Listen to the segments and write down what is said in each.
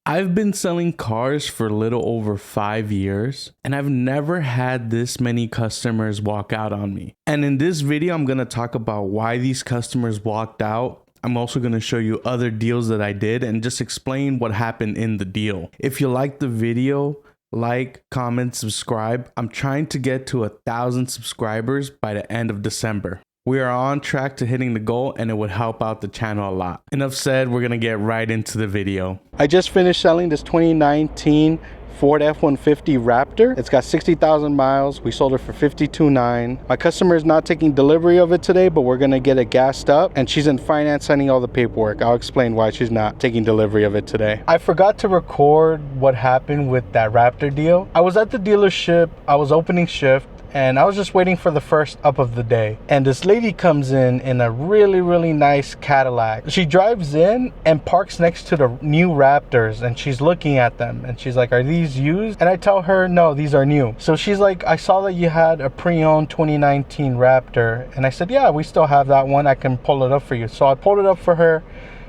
I've been selling cars for a little over 5 years, and I've never had this many customers walk out on me. And in this video, I'm going to talk about why these customers walked out. I'm also going to show you other deals that I did and just explain what happened in the deal. If you like the video, like, comment, subscribe. I'm trying to get to 1,000 subscribers by the end of December. We are on track to hitting the goal, and it would help out the channel a lot. Enough said, we're gonna get right into the video. I just finished selling this 2019 Ford F-150 Raptor. It's got 60,000 miles. We sold it for $52,900. My customer is not taking delivery of it today, but we're gonna get it gassed up, and she's in finance signing all the paperwork. I'll explain why she's not taking delivery of it today. I forgot to record what happened with that Raptor deal. I was at the dealership, I was opening shift, and I was just waiting for the first up of the day, and this lady comes in a really nice Cadillac. She drives in and parks next to the new Raptors, and she's looking at them, and she's like, "Are these used?" And I tell her, "No, these are new." So she's like, "I saw that you had a pre-owned 2019 Raptor." And I said, "Yeah, we still have that one. I can pull it up for you." So I pulled it up for her.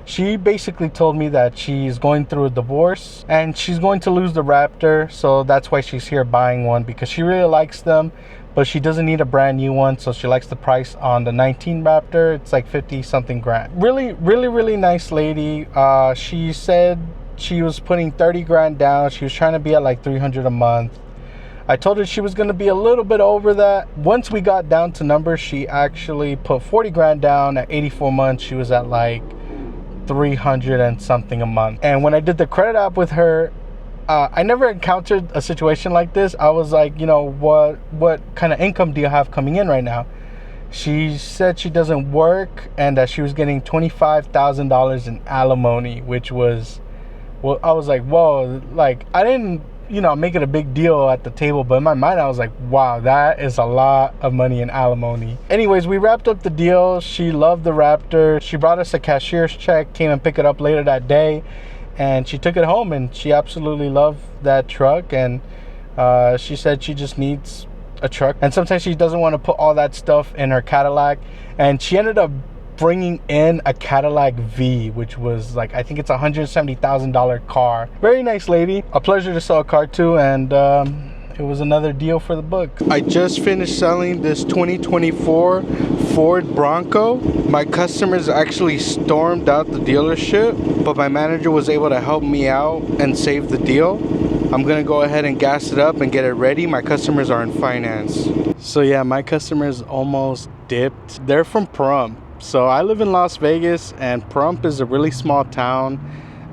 She basically told me that she's going through a divorce and she's going to lose the Raptor, so that's why she's here buying one, because she really likes them, but she doesn't need a brand new one, so she likes the price on the 19 Raptor. It's like 50 something grand. Really nice lady. She said she was putting 30 grand down. She was trying to be at like 300 a month. I told her she was going to be a little bit over that. Once we got down to numbers, she actually put 40 grand down. At 84 months, she was at like 300 and something a month. And when I did the credit app with her, I never encountered a situation like this. I was like, you know, what kind of income do you have coming in right now? She said she doesn't work and that she was getting $25,000 in alimony, which was, well, I was like, whoa. Like, I didn't, you know, make it a big deal at the table, but in my mind I was like, wow, that is a lot of money in alimony. Anyways, we wrapped up the deal. She loved the Raptor. She brought us a cashier's check, came and picked it up later that day, and she took it home, and she absolutely loved that truck. And she said she just needs a truck, and sometimes she doesn't want to put all that stuff in her Cadillac. And she ended up bringing in a Cadillac V, which was like, I think it's a $170,000 car. Very nice lady. A pleasure to sell a car to, and it was another deal for the book. I just finished selling this 2024 Ford Bronco. My customers actually stormed out the dealership, but my manager was able to help me out and save the deal. I'm gonna go ahead and gas it up and get it ready. My customers are in finance. So yeah, my customers almost dipped. They're from Pahrump. So I live in Las Vegas, and Pahrump is a really small town,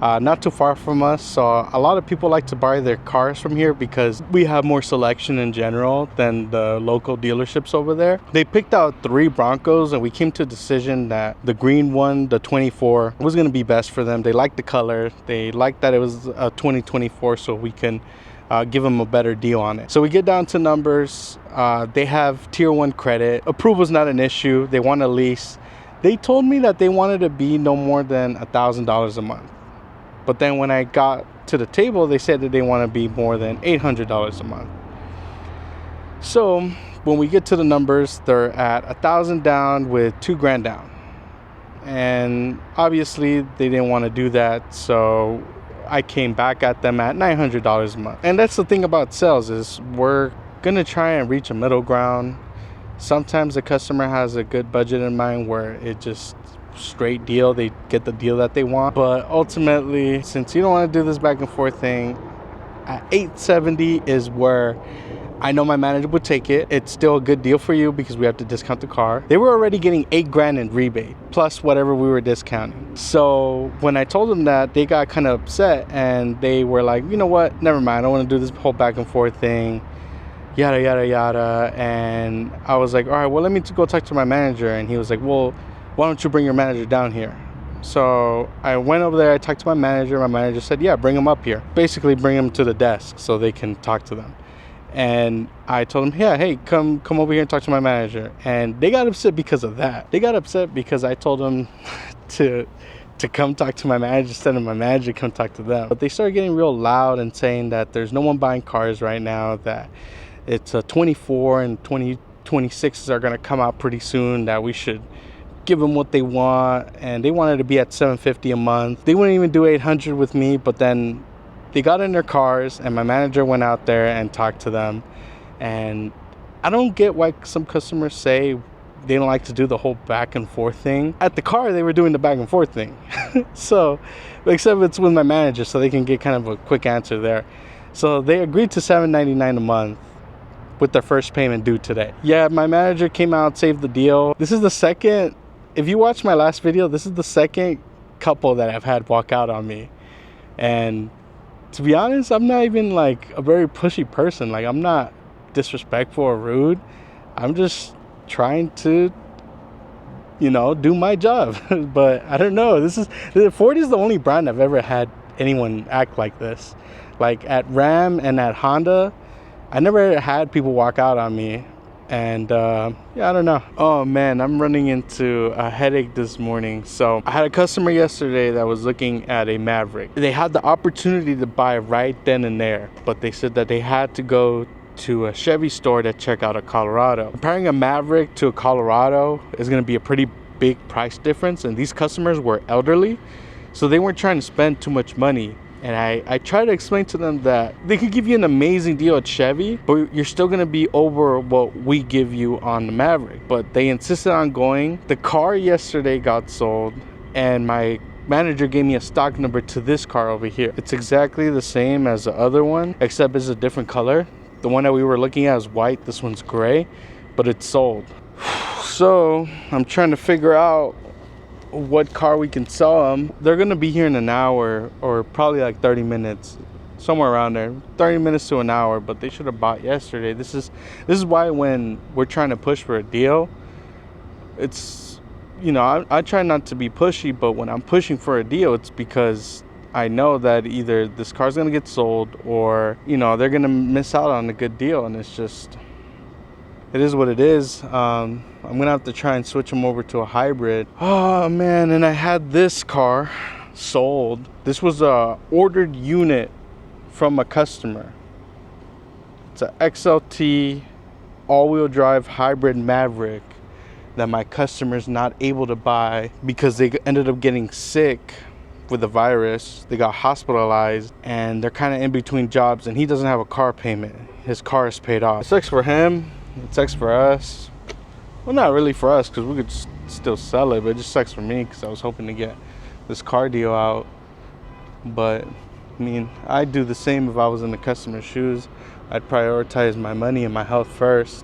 not too far from us. So a lot of people like to buy their cars from here because we have more selection in general than the local dealerships over there. They picked out 3 Broncos, and we came to a decision that the green one, the 24, was going to be best for them. They liked the color. They liked that it was a 2024, so we can give them a better deal on it. So we get down to numbers. They have tier 1 credit. Approval's not an issue. They want a lease. They told me that they wanted to be no more than $1,000 a month. But then when I got to the table, they said that they want to be more than $800 a month. So when we get to the numbers, they're at $1,000 down with $2 grand down. And obviously they didn't want to do that. So I came back at them at $900 a month. And that's the thing about sales, is we're going to try and reach a middle ground. Sometimes the customer has a good budget in mind where it just straight deal, they get the deal that they want. But ultimately, since you don't want to do this back and forth thing, at $870 is where I know my manager would take it. It's still a good deal for you because we have to discount the car. They were already getting $8 grand in rebate plus whatever we were discounting. So when I told them that, they got kind of upset, and they were like, you know what, never mind, I don't want to do this whole back and forth thing, yada yada. And I was like, all right, well, let me go talk to my manager. And he was like, well, why don't you bring your manager down here? So I went over there, I talked to my manager. My manager said, yeah, bring him up here. Basically bring him to the desk so they can talk to them. And I told him, yeah, hey, come over here and talk to my manager. And they got upset because of that. They got upset because I told them to come talk to my manager instead of my manager come talk to them. But they started getting real loud and saying that there's no one buying cars right now, that it's a 24 and 2026s are going to come out pretty soon, that we should give them what they want. And they wanted to be at $750 a month. They wouldn't even do $800 with me, but then They got in their cars, and my manager went out there and talked to them. And I don't get why some customers say they don't like to do the whole back and forth thing. At the car, they were doing the back and forth thing. So, except it's with my manager, so they can get kind of a quick answer there. So they agreed to $799 a month with their first payment due today. Yeah, my manager came out, saved the deal. This is the second, if you watch my last video, this is the second couple that I've had walk out on me. And to be honest, I'm not even like a very pushy person. Like, I'm not disrespectful or rude. I'm just trying to, you know, do my job. But I don't know, Ford is the only brand I've ever had anyone act like this. Like at Ram and at Honda, I never had people walk out on me. And yeah, I don't know. Oh man, I'm running into a headache this morning. So I had a customer yesterday that was looking at a Maverick. They had the opportunity to buy right then and there, but they said that they had to go to a Chevy store to check out a Colorado. Comparing a Maverick to a Colorado is going to be a pretty big price difference, and these customers were elderly, so they weren't trying to spend too much money. And I tried to explain to them that they could give you an amazing deal at Chevy, but you're still going to be over what we give you on the Maverick. But they insisted on going. The car yesterday got sold, and my manager gave me a stock number to this car over here. It's exactly the same as the other one, except it's a different color. The one that we were looking at is white, this one's gray, but it's sold. So I'm trying to figure out what car we can sell them. They're gonna be here in an hour, or probably like 30 minutes, somewhere around there, 30 minutes to an hour. But they should have bought yesterday. This is why when we're trying to push for a deal, it's, you know, I try not to be pushy, but when I'm pushing for a deal, it's because I know that either this car's gonna get sold, or, you know, they're gonna miss out on a good deal. And it's just, it is what it is. I'm gonna have to try and switch them over to a hybrid. Oh man, and I had this car sold. This was a ordered unit from a customer. It's a XLT all-wheel drive hybrid Maverick that my customer's not able to buy because they ended up getting sick with the virus. They got hospitalized, and they're kind of in between jobs, and he doesn't have a car payment. His car is paid off. It sucks for him, it sucks for us. Well, not really for us, because we could still sell it, but it just sucks for me because I was hoping to get this car deal out. But I mean, I'd do the same if I was in the customer's shoes. I'd prioritize my money and my health first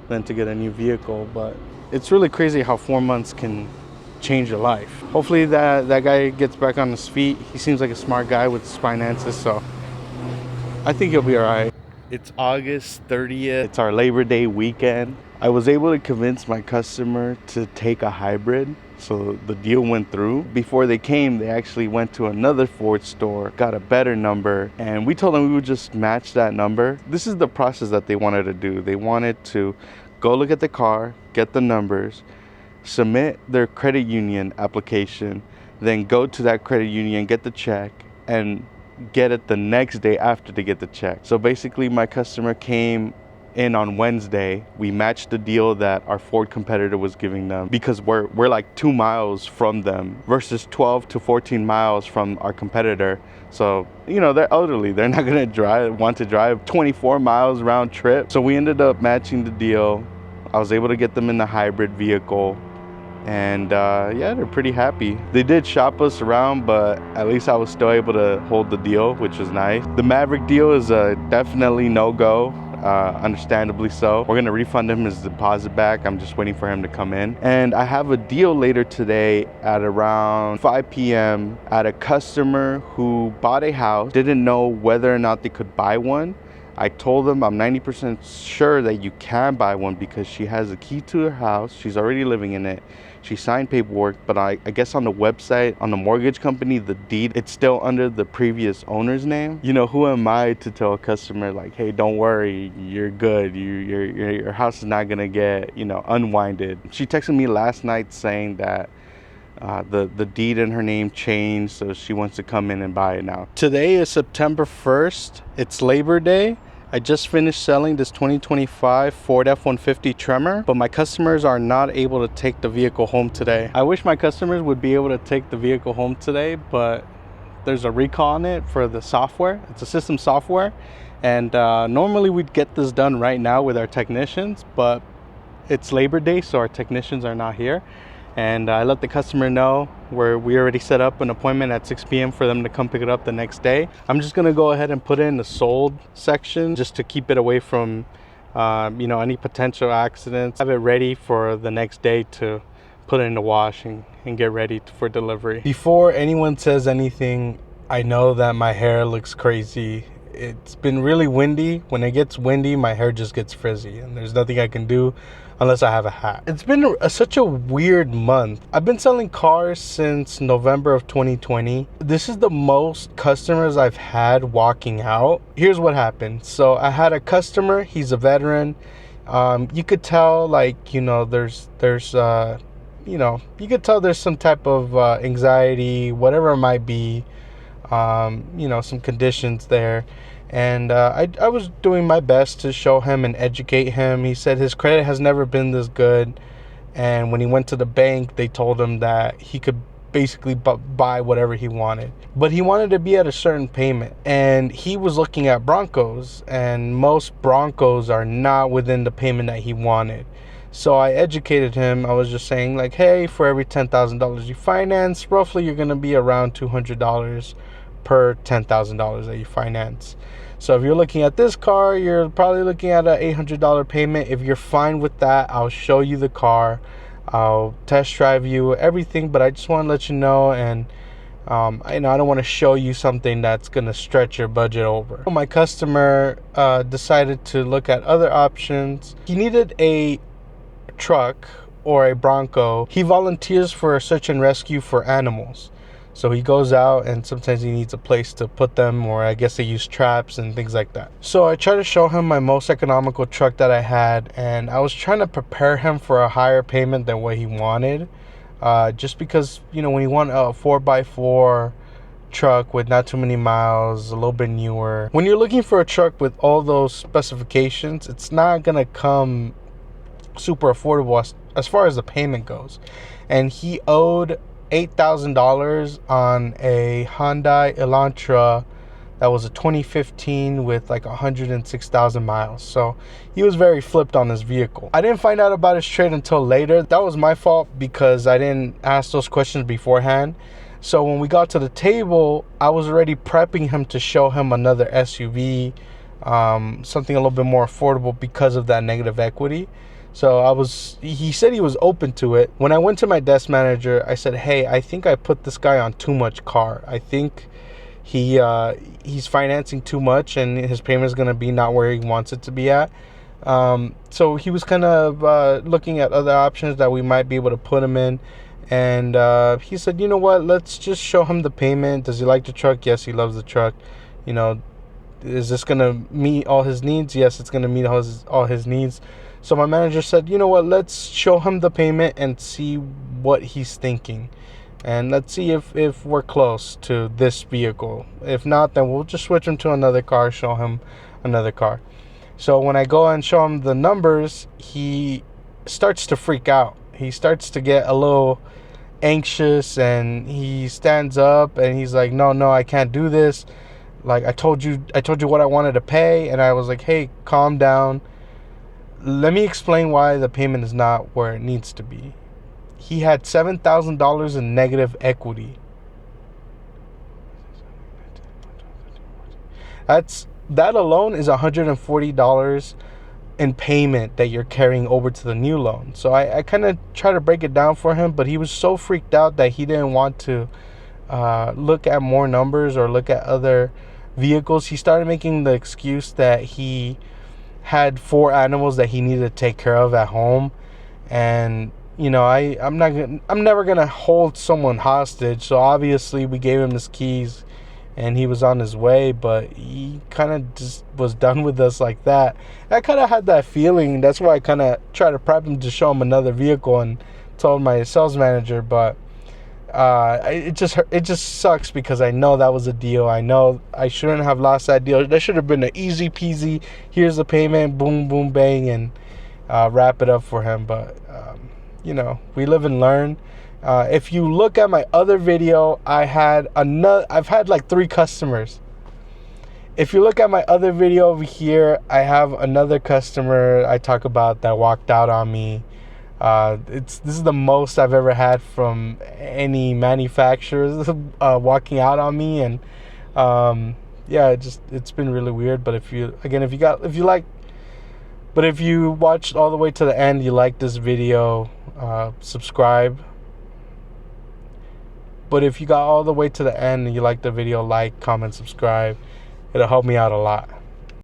than to get a new vehicle. But it's really crazy how 4 months can change your life. Hopefully that guy gets back on his feet. He seems like a smart guy with his finances, so I think he'll be all right. It's August 30th. It's our Labor Day weekend. I was able to convince my customer to take a hybrid, so the deal went through. Before they came, they actually went to another Ford store, got a better number, and we told them we would just match that number. This is the process that they wanted to do. They wanted to go look at the car, get the numbers, submit their credit union application, then go to that credit union, get the check, and get it the next day after they get the check. So basically, my customer came in on Wednesday. We matched the deal that our Ford competitor was giving them, because we're like 2 miles from them versus 12 to 14 miles from our competitor. So, you know, they're elderly. They're not gonna want to drive 24 miles round trip. So we ended up matching the deal. I was able to get them in the hybrid vehicle, and yeah, they're pretty happy. They did shop us around, but at least I was still able to hold the deal, which was nice. The Maverick deal is definitely no-go. Understandably so. We're gonna refund him his deposit back. I'm just waiting for him to come in. And I have a deal later today at around 5 p.m. at a customer who bought a house, didn't know whether or not they could buy one. I told them I'm 90% sure that you can buy one because she has a key to her house. She's already living in it. She signed paperwork, but I guess on the website, on the mortgage company, the deed, it's still under the previous owner's name. You know, who am I to tell a customer like, hey, don't worry, you're good. Your house is not gonna get, you know, unwinded. She texted me last night saying that the deed in her name changed, so she wants to come in and buy it now. Today is September 1st. It's Labor Day. I just finished selling this 2025 Ford F-150 Tremor, but my customers are not able to take the vehicle home today. I wish my customers would be able to take the vehicle home today, but there's a recall on it for the software. It's a system software, and normally we'd get this done right now with our technicians, but it's Labor Day, so our technicians are not here. And I let the customer know we already set up an appointment at 6 p.m. for them to come pick it up the next day. I'm just gonna go ahead and put it in the sold section just to keep it away from any potential accidents. Have it ready for the next day to put it in the wash and get ready for delivery. Before anyone says anything, I know that my hair looks crazy. It's been really windy. When it gets windy, my hair just gets frizzy, and there's nothing I can do unless I have a hat. It's been such a weird month. I've been selling cars since November of 2020. This is the most customers I've had walking out. Here's what happened. So I had a customer, he's a veteran. You could tell, like, you could tell there's some type of anxiety, whatever it might be, some conditions there. And I was doing my best to show him and educate him. He said his credit has never been this good. And when he went to the bank, they told him that he could basically buy whatever he wanted. But he wanted to be at a certain payment. And he was looking at Broncos. And most Broncos are not within the payment that he wanted. So I educated him. I was just saying, like, hey, for every $10,000 you finance, roughly you're going to be around $200 per $10,000 that you finance. So if you're looking at this car, you're probably looking at an $800 payment. If you're fine with that, I'll show you the car. I'll test drive you, everything. But I just want to let you know, and I don't want to show you something that's going to stretch your budget over. My customer decided to look at other options. He needed a truck or a Bronco. He volunteers for a search and rescue for animals. So he goes out, and sometimes he needs a place to put them, or I guess they use traps and things like that. So I tried to show him my most economical truck that I had, and I was trying to prepare him for a higher payment than what he wanted. Just because, when you want a 4x4 truck with not too many miles, a little bit newer, when you're looking for a truck with all those specifications, it's not gonna come super affordable as far as the payment goes. And he owed $8,000 on a Hyundai Elantra that was a 2015 with like 106,000 miles. So he was very flipped on his vehicle. I didn't find out about his trade until later. That was my fault because I didn't ask those questions beforehand. So when we got to the table, I was already prepping him to show him another SUV, something a little bit more affordable because of that negative equity. So he said he was open to it. When I went to my desk manager, I said, hey, I think I put this guy on too much car. I think he's financing too much, and his payment is going to be not where he wants it to be at. So he was kind of looking at other options that we might be able to put him in. And he said, you know what, let's just show him the payment. Does he like the truck? Yes, he loves the truck. Is this going to meet all his needs? Yes, it's going to meet all his needs. So my manager said, you know what, let's show him the payment and see what he's thinking. And let's see if we're close to this vehicle. If not, then we'll just switch him to another car, show him another car. So when I go and show him the numbers, he starts to freak out. He starts to get a little anxious, and he stands up and he's like, no, I can't do this. Like, I told you what I wanted to pay. And I was like, hey, calm down. Let me explain why the payment is not where it needs to be. He had $7,000 in negative equity. That alone is $140 in payment that you're carrying over to the new loan. So I kind of try to break it down for him, but he was so freaked out that he didn't want to look at more numbers or look at other vehicles. He started making the excuse that he had 4 animals that he needed to take care of at home. And I'm never gonna hold someone hostage. So obviously we gave him his keys and he was on his way, but he kind of just was done with us like that. I kind of had that feeling. That's why I kind of tried to prep him to show him another vehicle and told my sales manager. But it just sucks because I know that was a deal. I know I shouldn't have lost that deal. That should have been an easy peasy, here's the payment, boom, boom, bang, and wrap it up for him. But we live and learn, If you look at my other video, I've had like 3 customers. If you look at my other video over here, I have another customer I talk about that walked out on me. This is the most I've ever had from any manufacturers walking out on me, and yeah, it's been really weird. But if you watched all the way to the end, you like this video, subscribe. But if you got all the way to the end and you like the video, like, comment, subscribe. It'll help me out a lot.